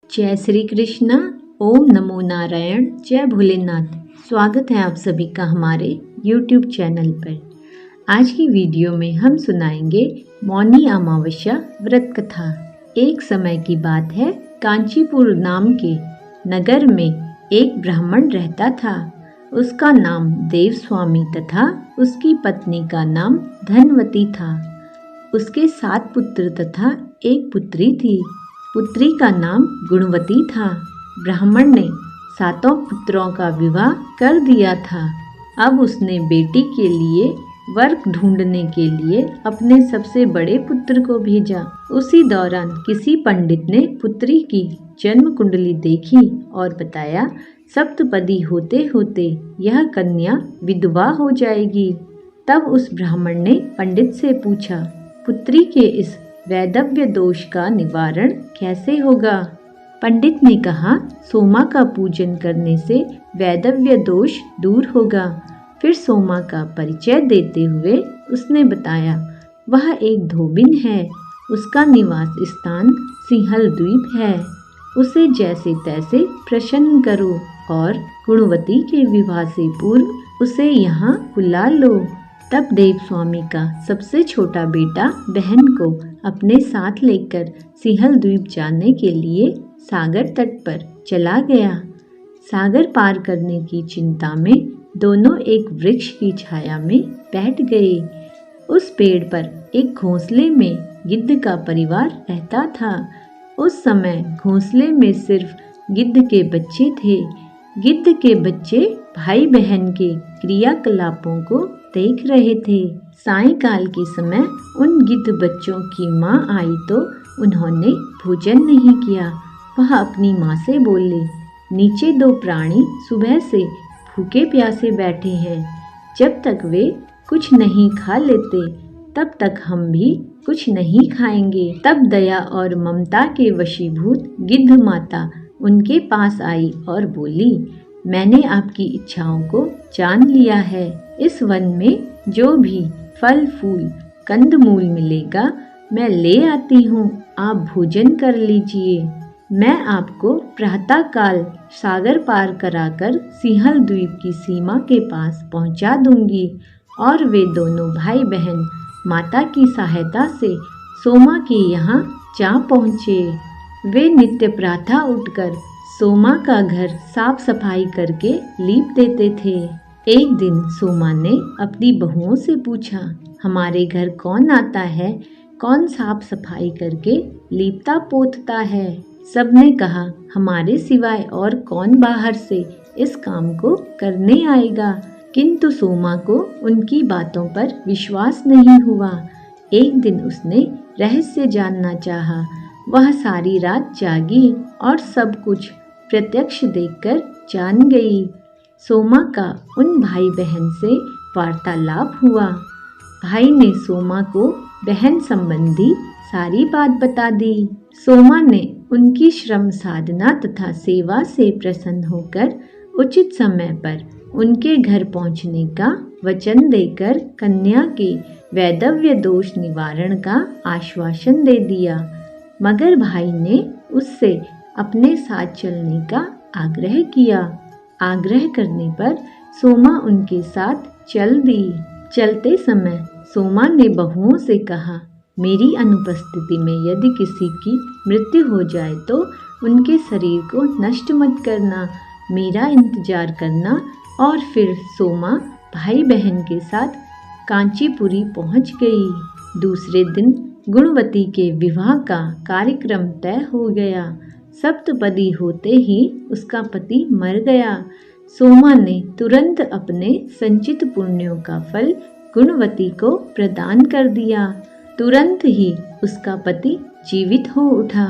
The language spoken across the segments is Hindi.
जय श्री कृष्ण। ओम नमो नारायण। जय भोलेनाथ। स्वागत है आप सभी का हमारे YouTube चैनल पर। आज की वीडियो में हम सुनाएंगे मौनी अमावस्या व्रत कथा। एक समय की बात है, कांचीपुर नाम के नगर में एक ब्राह्मण रहता था। उसका नाम देवस्वामी तथा उसकी पत्नी का नाम धनवती था। उसके 7 पुत्र तथा एक पुत्री थी। पुत्री का नाम गुणवती था। ब्राह्मण ने 7 पुत्रों का विवाह कर दिया था। अब उसने बेटी के लिए वर ढूंढने के लिए अपने सबसे बड़े पुत्र को भेजा। उसी दौरान किसी पंडित ने पुत्री की जन्म कुंडली देखी और बताया, सप्तपदी होते होते यह कन्या विधवा हो जाएगी। तब उस ब्राह्मण ने पंडित से पूछा, पुत्री के इस वैधव्य दोष का निवारण कैसे होगा? पंडित ने कहा, सोमा का पूजन करने से वैधव्य दोष दूर होगा। फिर सोमा का परिचय देते हुए उसने बताया, वह एक धोबिन है। उसका निवास स्थान सिंहल द्वीप है। उसे जैसे तैसे प्रसन्न करो और गुणवती के विवाह से पूर्व उसे यहाँ बुला लो। तब देवस्वामी का सबसे छोटा बेटा बहन को अपने साथ लेकर सिंहल द्वीप जाने के लिए सागर तट पर चला गया। सागर पार करने की चिंता में दोनों एक वृक्ष की छाया में बैठ गए। उस पेड़ पर एक घोंसले में गिद्ध का परिवार रहता था। उस समय घोंसले में सिर्फ गिद्ध के बच्चे थे। गिद्ध के बच्चे भाई बहन के क्रियाकलापों को देख रहे थे। सायंकाल के समय उन गिद्ध बच्चों की माँ आई तो उन्होंने भोजन नहीं किया। वह अपनी माँ से बोले, नीचे 2 प्राणी सुबह से भूखे प्यासे बैठे हैं। जब तक वे कुछ नहीं खा लेते तब तक हम भी कुछ नहीं खाएंगे। तब दया और ममता के वशीभूत गिद्ध माता उनके पास आई और बोली, मैंने आपकी इच्छाओं को जान लिया है। इस वन में जो भी फल फूल कंदमूल मिलेगा मैं ले आती हूँ, आप भोजन कर लीजिए। मैं आपको प्रातः काल सागर पार कराकर सिंहल द्वीप की सीमा के पास पहुँचा दूंगी। और वे दोनों भाई बहन माता की सहायता से सोमा के यहाँ जा पहुँचे। वे नित्य प्रातः उठकर सोमा का घर साफ सफाई करके लीप देते थे। एक दिन सोमा ने अपनी बहुओं से पूछा, हमारे घर कौन आता है, कौन साफ सफाई करके लीपता पोतता है? सबने कहा, हमारे सिवाय और कौन बाहर से इस काम को करने आएगा। किंतु सोमा को उनकी बातों पर विश्वास नहीं हुआ। एक दिन उसने रहस्य जानना चाहा। वह सारी रात जागी और सब कुछ प्रत्यक्ष देखकर जान गई। सोमा का उन भाई बहन से वार्तालाप हुआ। भाई ने सोमा को बहन संबंधी सारी बात बता दी। सोमा ने उनकी श्रम साधना तथा सेवा से प्रसन्न होकर उचित समय पर उनके घर पहुंचने का वचन देकर कन्या के वैधव्य दोष निवारण का आश्वासन दे दिया। मगर भाई ने उससे अपने साथ चलने का आग्रह किया। आग्रह करने पर सोमा उनके साथ चल दी। चलते समय सोमा ने बहुओं से कहा, मेरी अनुपस्थिति में यदि किसी की मृत्यु हो जाए तो उनके शरीर को नष्ट मत करना, मेरा इंतजार करना। और फिर सोमा भाई बहन के साथ कांचीपुरी पहुंच गई। दूसरे दिन गुणवती के विवाह का कार्यक्रम तय हो गया। सप्तपदी होते ही उसका पति मर गया। सोमा ने तुरंत अपने संचित पुण्यों का फल गुणवती को प्रदान कर दिया। तुरंत ही उसका पति जीवित हो उठा।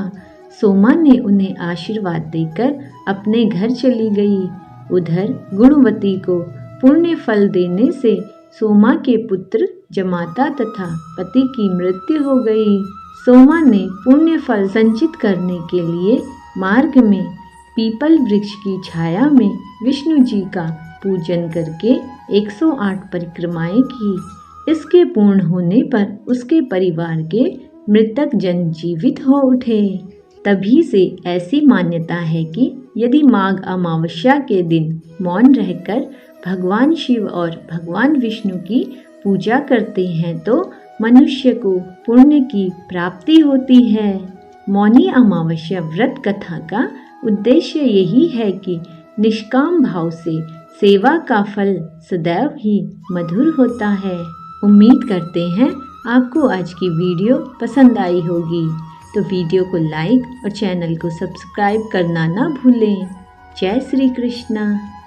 सोमा ने उन्हें आशीर्वाद देकर अपने घर चली गई। उधर गुणवती को पुण्य फल देने से सोमा के पुत्र जमाता तथा पति की मृत्यु हो गई। सोमा ने पुण्य फल संचित करने के लिए मार्ग में पीपल वृक्ष की छाया में विष्णु जी का पूजन करके 108 परिक्रमाएं की। इसके पूर्ण होने पर उसके परिवार के मृतक जन जीवित हो उठे। तभी से ऐसी मान्यता है कि यदि माघ अमावस्या के दिन मौन रहकर भगवान शिव और भगवान विष्णु की पूजा करते हैं तो मनुष्य को पुण्य की प्राप्ति होती है। मौनी अमावस्या व्रत कथा का उद्देश्य यही है कि निष्काम भाव से सेवा का फल सदैव ही मधुर होता है। उम्मीद करते हैं आपको आज की वीडियो पसंद आई होगी, तो वीडियो को लाइक और चैनल को सब्सक्राइब करना ना भूलें। जय श्री कृष्णा।